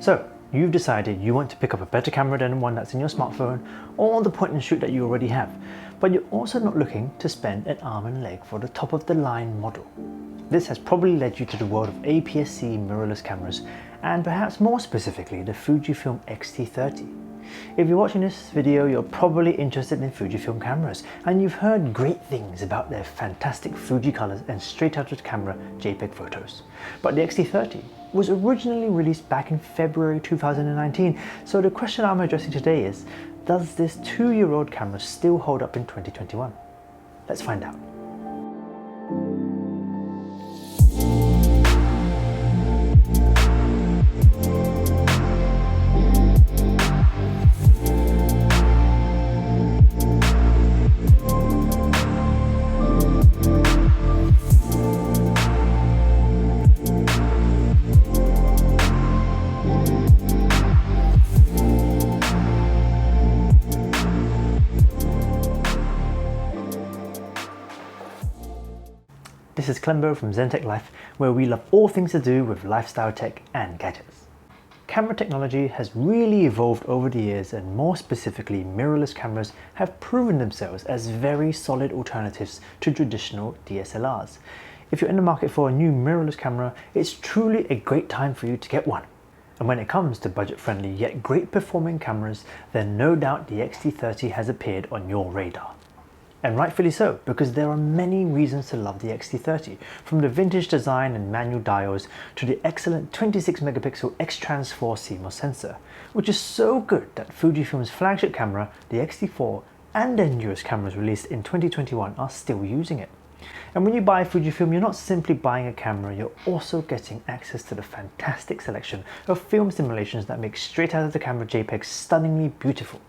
So, you've decided you want to pick up a better camera than the one that's in your smartphone or the point and shoot that you already have, but you're also not looking to spend an arm and leg for the top of the line model. This has probably led you to the world of APS-C mirrorless cameras, and perhaps more specifically the Fujifilm X-T30. If you're watching this video, you're probably interested in Fujifilm cameras, and you've heard great things about their fantastic FUJICOLORs and straight out of the camera JPEG photos. But the X-T30 was originally released back in February 2019, so the question I'm addressing today is, does this 2-year-old camera still hold up in 2021? Let's find out. This is Clembo from ZenTechLife, where we love all things to do with lifestyle tech and gadgets. Camera technology has really evolved over the years, and more specifically mirrorless cameras have proven themselves as very solid alternatives to traditional DSLRs. If you're in the market for a new mirrorless camera, it's truly a great time for you to get one. And when it comes to budget-friendly yet great performing cameras, then no doubt the X-T30 has appeared on your radar. And rightfully so, because there are many reasons to love the X-T30, from the vintage design and manual dials to the excellent 26 megapixel X-Trans4 CMOS sensor, which is so good that Fujifilm's flagship camera, the X-T4, and their newest cameras released in 2021 are still using it. And when you buy Fujifilm, you're not simply buying a camera, you're also getting access to the fantastic selection of film simulations that make straight out of the camera JPEGs stunningly beautiful.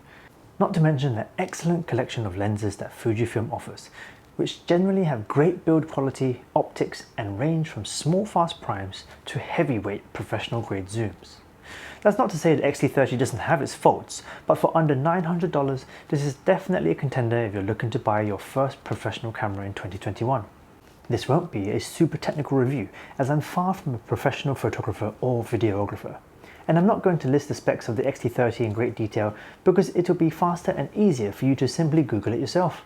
Not to mention the excellent collection of lenses that Fujifilm offers, which generally have great build quality, optics, and range from small fast primes to heavyweight professional grade zooms. That's not to say that X-T30 doesn't have its faults, but for under $900, this is definitely a contender if you're looking to buy your first professional camera in 2021. This won't be a super technical review, as I'm far from a professional photographer or videographer. And I'm not going to list the specs of the X-T30 in great detail because it'll be faster and easier for you to simply Google it yourself.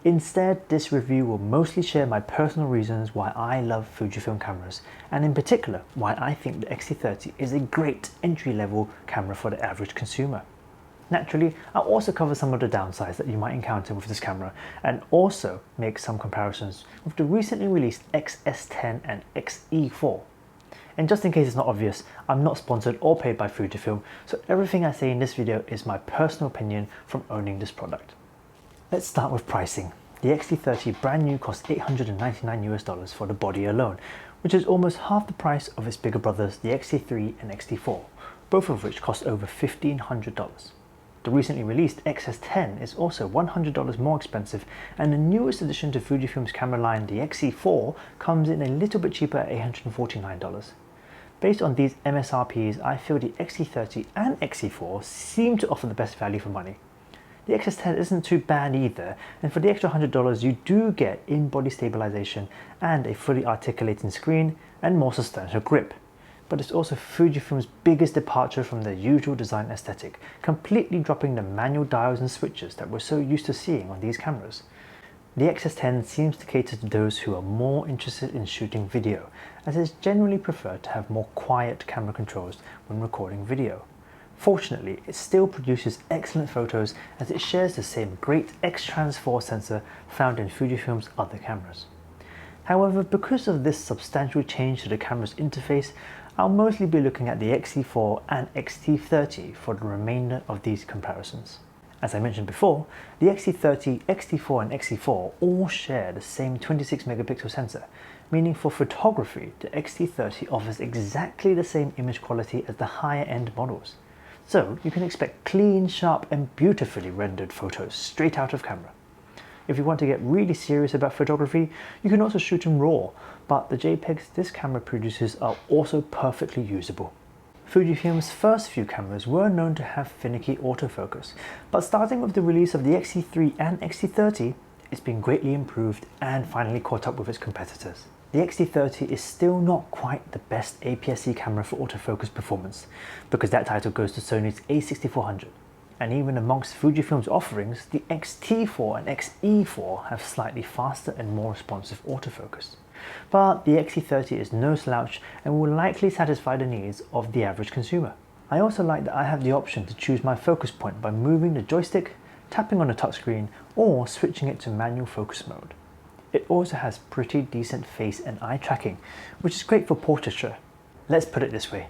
Instead, this review will mostly share my personal reasons why I love Fujifilm cameras, and in particular why I think the X-T30 is a great entry-level camera for the average consumer. Naturally, I'll also cover some of the downsides that you might encounter with this camera, and also make some comparisons with the recently released XS10 and XE4. And just in case it's not obvious, I'm not sponsored or paid by Fujifilm, so everything I say in this video is my personal opinion from owning this product. Let's start with pricing. The X-T30 brand new costs $899 for the body alone, which is almost half the price of its bigger brothers, the X-T3 and X-T4, both of which cost over $1,500. The recently released XS10 is also $100 more expensive, and the newest addition to Fujifilm's camera line, the XE4, comes in a little bit cheaper at $849. Based on these MSRPs, I feel the X-T30 and X-E4 seem to offer the best value for money. The XS10 isn't too bad either, and for the extra $100 you do get in-body stabilization and a fully articulating screen and more substantial grip. But it's also Fujifilm's biggest departure from their usual design aesthetic, completely dropping the manual dials and switches that we're so used to seeing on these cameras. The XS10 seems to cater to those who are more interested in shooting video, as it's generally preferred to have more quiet camera controls when recording video. Fortunately, it still produces excellent photos as it shares the same great X-Trans4 sensor found in Fujifilm's other cameras. However, because of this substantial change to the camera's interface, I'll mostly be looking at the X-E4 and X-T30 for the remainder of these comparisons. As I mentioned before, the X-T30, X-T4 and X-E4 all share the same 26 megapixel sensor, meaning for photography, the X-T30 offers exactly the same image quality as the higher end models. So you can expect clean, sharp and beautifully rendered photos straight out of camera. If you want to get really serious about photography, you can also shoot in RAW, but the JPEGs this camera produces are also perfectly usable. Fujifilm's first few cameras were known to have finicky autofocus, but starting with the release of the X-T3 and X-T30, it's been greatly improved and finally caught up with its competitors. the X-T30 is still not quite the best APS-C camera for autofocus performance, because that title goes to Sony's A6400. And even amongst Fujifilm's offerings, the X-T4 and X-E4 have slightly faster and more responsive autofocus. But the X-T30 is no slouch and will likely satisfy the needs of the average consumer. I also like that I have the option to choose my focus point by moving the joystick, tapping on the touchscreen, or switching it to manual focus mode. It also has pretty decent face and eye tracking, which is great for portraiture. Let's put it this way,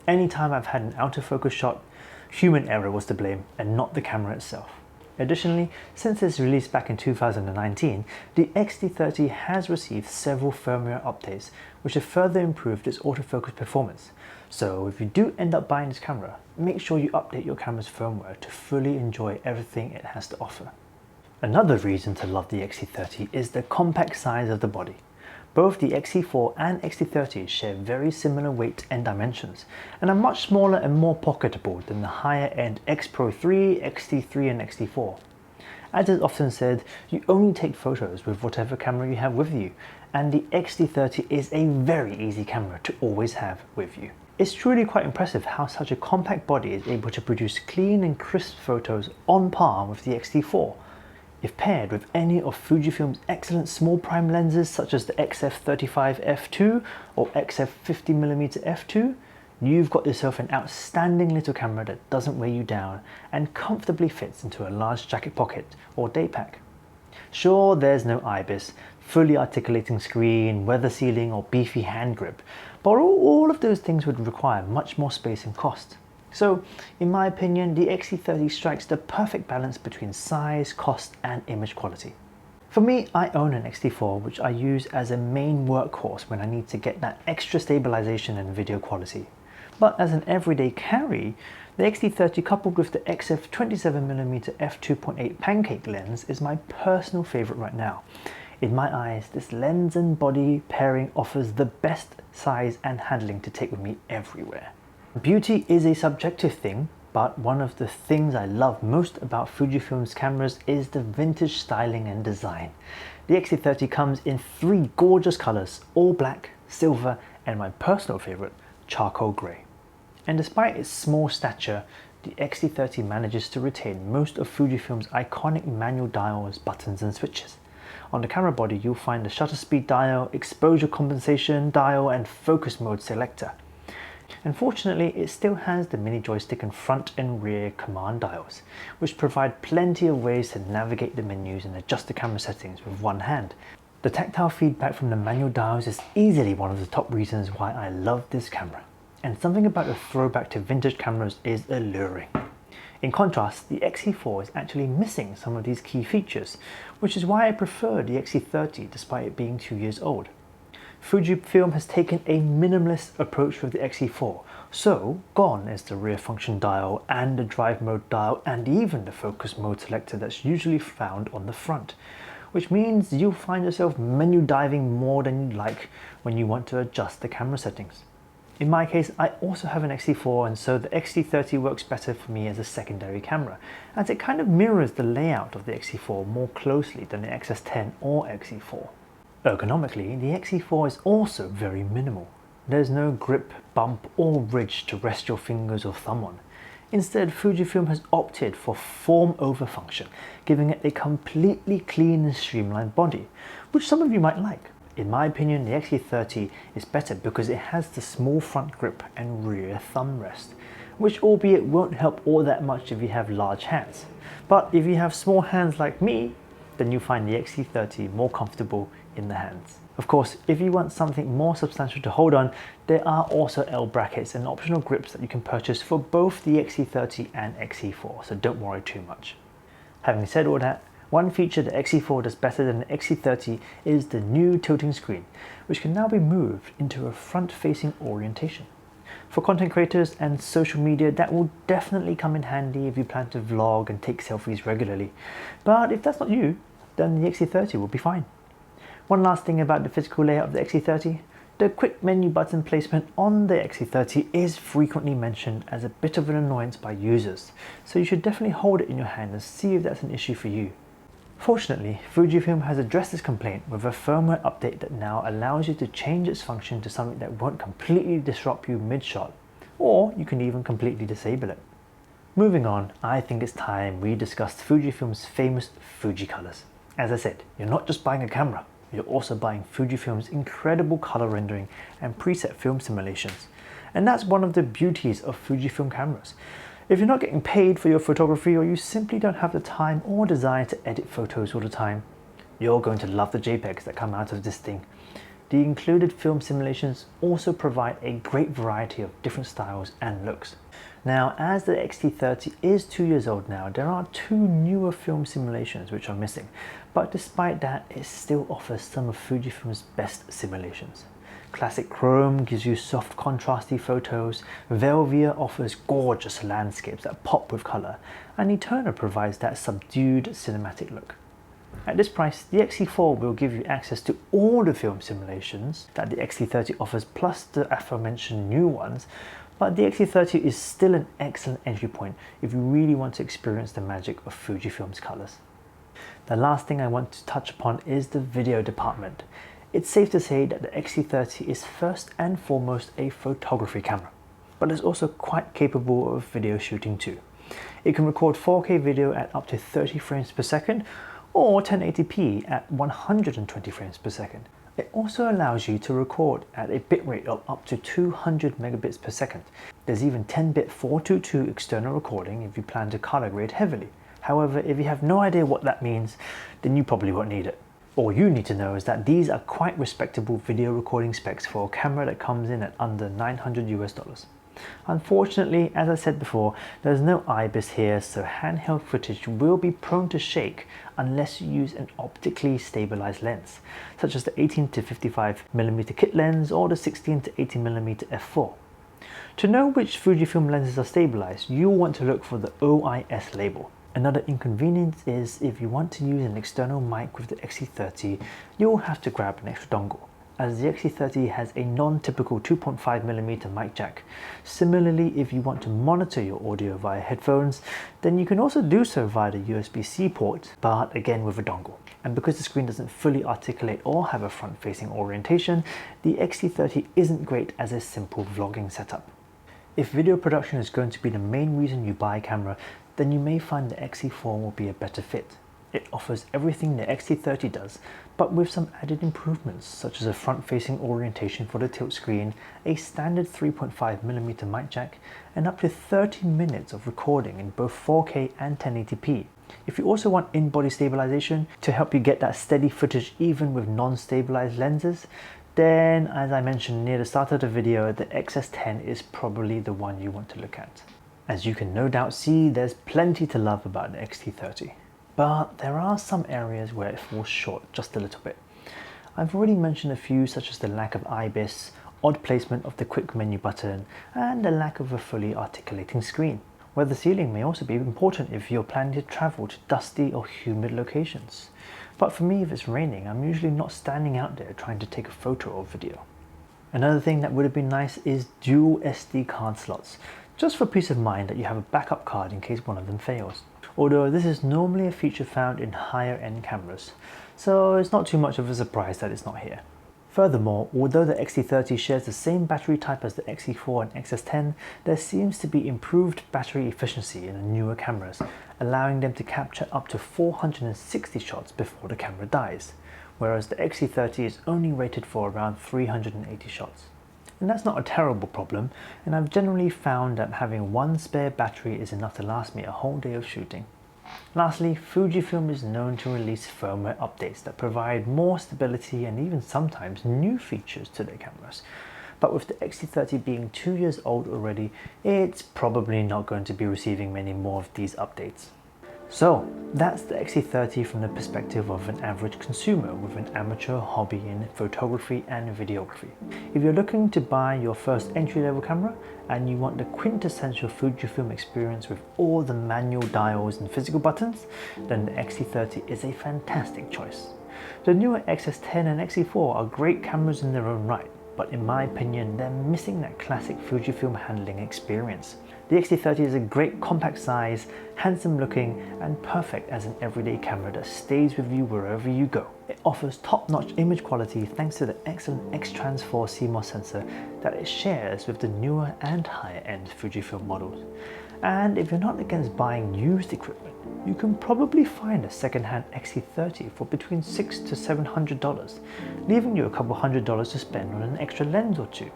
anytime I've had an autofocus shot, human error was to blame and not the camera itself. Additionally, since its release back in 2019, the X-T30 has received several firmware updates which have further improved its autofocus performance. So if you do end up buying this camera, make sure you update your camera's firmware to fully enjoy everything it has to offer. Another reason to love the X-T30 is the compact size of the body. Both the X-T4 and X-T30 share very similar weight and dimensions, and are much smaller and more pocketable than the higher-end X Pro 3, X-T3 and X-T4. As is often said, you only take photos with whatever camera you have with you, and the X-T30 is a very easy camera to always have with you. It's truly quite impressive how such a compact body is able to produce clean and crisp photos on par with the X-T4. If paired with any of Fujifilm's excellent small prime lenses such as the XF35 f2 or XF50mm f2, you've got yourself an outstanding little camera that doesn't weigh you down and comfortably fits into a large jacket pocket or day pack. Sure, there's no IBIS, fully articulating screen, weather sealing or beefy hand grip, but all of those things would require much more space and cost. So, in my opinion, the X-T30 strikes the perfect balance between size, cost and image quality. For me, I own an X-T4 which I use as a main workhorse when I need to get that extra stabilization and video quality. But as an everyday carry, the X-T30 coupled with the XF27mm f2.8 pancake lens is my personal favourite right now. In my eyes, this lens and body pairing offers the best size and handling to take with me everywhere. Beauty is a subjective thing, but one of the things I love most about Fujifilm's cameras is the vintage styling and design. The X-T30 comes in 3 gorgeous colours, all black, silver and my personal favourite, charcoal grey. And despite its small stature, the X-T30 manages to retain most of Fujifilm's iconic manual dials, buttons and switches. On the camera body you'll find the shutter speed dial, exposure compensation dial and focus mode selector. Unfortunately, it still has the mini joystick and front and rear command dials, which provide plenty of ways to navigate the menus and adjust the camera settings with one hand. The tactile feedback from the manual dials is easily one of the top reasons why I love this camera, and something about a throwback to vintage cameras is alluring. In contrast, the X-T4 is actually missing some of these key features, which is why I prefer the X-T30 despite it being 2 years old. Fujifilm has taken a minimalist approach with the X-T4, so gone is the rear function dial and the drive mode dial and even the focus mode selector that's usually found on the front, which means you'll find yourself menu diving more than you'd like when you want to adjust the camera settings. In my case, I also have an X-T4 and so the X-T30 works better for me as a secondary camera, as it kind of mirrors the layout of the X-T4 more closely than the XS10 or X-T4. Ergonomically, the X-T4 is also very minimal. There's no grip, bump or ridge to rest your fingers or thumb on. Instead, Fujifilm has opted for form over function, giving it a completely clean and streamlined body, which some of you might like. In my opinion, the X-T30 is better because it has the small front grip and rear thumb rest, which albeit won't help all that much if you have large hands. But if you have small hands like me, then you'll find the X-T30 more comfortable in the hands. Of course, if you want something more substantial to hold on, there are also L brackets and optional grips that you can purchase for both the X-T30 and X-T4, so don't worry too much. Having said all that, one feature the X-T4 does better than the X-T30 is the new tilting screen, which can now be moved into a front-facing orientation. For content creators and social media, that will definitely come in handy if you plan to vlog and take selfies regularly. But if that's not you, then the X-T30 will be fine. One last thing about the physical layout of the X-T30, the quick menu button placement on the X-T30 is frequently mentioned as a bit of an annoyance by users, so you should definitely hold it in your hand and see if that's an issue for you. Fortunately, Fujifilm has addressed this complaint with a firmware update that now allows you to change its function to something that won't completely disrupt you mid-shot, or you can even completely disable it. Moving on, I think it's time we discussed Fujifilm's famous FUJICOLORs. As I said, you're not just buying a camera, you're also buying Fujifilm's incredible color rendering and preset film simulations. And that's one of the beauties of Fujifilm cameras. If you're not getting paid for your photography, or you simply don't have the time or desire to edit photos all the time, you're going to love the JPEGs that come out of this thing. The included film simulations also provide a great variety of different styles and looks. Now, as the X-T30 is 2 years old now, there are 2 newer film simulations which are missing, but despite that, it still offers some of Fujifilm's best simulations. Classic Chrome gives you soft contrasty photos, Velvia offers gorgeous landscapes that pop with colour, and Eterna provides that subdued cinematic look. At this price, the X-T4 will give you access to all the film simulations that the X-T30 offers, plus the aforementioned new ones, but the X-T30 is still an excellent entry point if you really want to experience the magic of Fujifilm's colours. The last thing I want to touch upon is the video department. It's safe to say that the X-T30 is first and foremost a photography camera, but it's also quite capable of video shooting too. It can record 4K video at up to 30 frames per second or 1080p at 120 frames per second. It also allows you to record at a bitrate of up to 200 megabits per second. There's even 10-bit 422 external recording if you plan to color grade heavily. However, if you have no idea what that means, then you probably won't need it. All you need to know is that these are quite respectable video recording specs for a camera that comes in at under $900 US. Unfortunately, as I said before, there's no IBIS here, so handheld footage will be prone to shake unless you use an optically stabilized lens, such as the 18 to 55mm kit lens or the 16 to 80mm f4. To know which Fujifilm lenses are stabilized, you'll want to look for the OIS label. Another inconvenience is if you want to use an external mic with the X-T30, you'll have to grab an extra dongle, as the X-T30 has a non-typical 2.5mm mic jack. Similarly, if you want to monitor your audio via headphones, then you can also do so via the USB-C port, but again with a dongle. And because the screen doesn't fully articulate or have a front-facing orientation, the X-T30 isn't great as a simple vlogging setup. If video production is going to be the main reason you buy a camera, then you may find the X-T4 will be a better fit. It offers everything the X-T30 does, but with some added improvements such as a front-facing orientation for the tilt screen, a standard 3.5mm mic jack, and up to 30 minutes of recording in both 4K and 1080p. If you also want in-body stabilization to help you get that steady footage even with non-stabilized lenses, then as I mentioned near the start of the video, the XS10 is probably the one you want to look at. As you can no doubt see, there's plenty to love about the X-T30. But there are some areas where it falls short just a little bit. I've already mentioned a few, such as the lack of IBIS, odd placement of the quick menu button, and the lack of a fully articulating screen. Weather sealing may also be important if you're planning to travel to dusty or humid locations. But for me, if it's raining, I'm usually not standing out there trying to take a photo or video. Another thing that would have been nice is dual SD card slots, just for peace of mind that you have a backup card in case one of them fails. Although this is normally a feature found in higher end cameras, so it's not too much of a surprise that it's not here. Furthermore, although the X-T30 shares the same battery type as the X-T4 and XS10, there seems to be improved battery efficiency in the newer cameras, allowing them to capture up to 460 shots before the camera dies, whereas the X-T30 is only rated for around 380 shots. And that's not a terrible problem, and I've generally found that having one spare battery is enough to last me a whole day of shooting. Lastly, Fujifilm is known to release firmware updates that provide more stability and even sometimes new features to their cameras. But with the X-T30 being 2 years old already, it's probably not going to be receiving many more of these updates. So that's the X-T30 from the perspective of an average consumer with an amateur hobby in photography and videography. If you're looking to buy your first entry-level camera and you want the quintessential Fujifilm experience with all the manual dials and physical buttons, then the X-T30 is a fantastic choice. The newer XS10 and X-T4 are great cameras in their own right, but in my opinion, they're missing that classic Fujifilm handling experience. The X-T30 is a great compact size, handsome looking, and perfect as an everyday camera that stays with you wherever you go. It offers top-notch image quality thanks to the excellent X-Trans4 CMOS sensor that it shares with the newer and higher-end Fujifilm models. And if you're not against buying used equipment, you can probably find a second-hand X-T30 for between $600 to $700, leaving you a couple $100 to spend on an extra lens or two.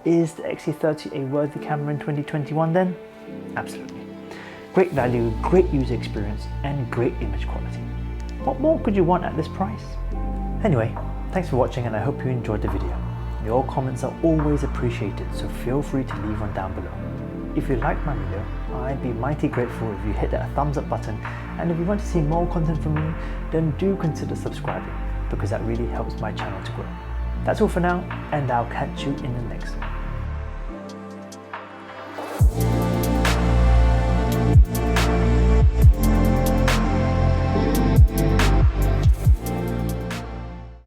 Is the X-T30 a worthy camera in 2021 then? Absolutely. Great value, great user experience, and great image quality. What more could you want at this price? Anyway, thanks for watching and I hope you enjoyed the video. Your comments are always appreciated, so feel free to leave one down below. If you liked my video, I'd be mighty grateful if you hit that thumbs up button, and if you want to see more content from me, then do consider subscribing, because that really helps my channel to grow. That's all for now, and I'll catch you in the next one.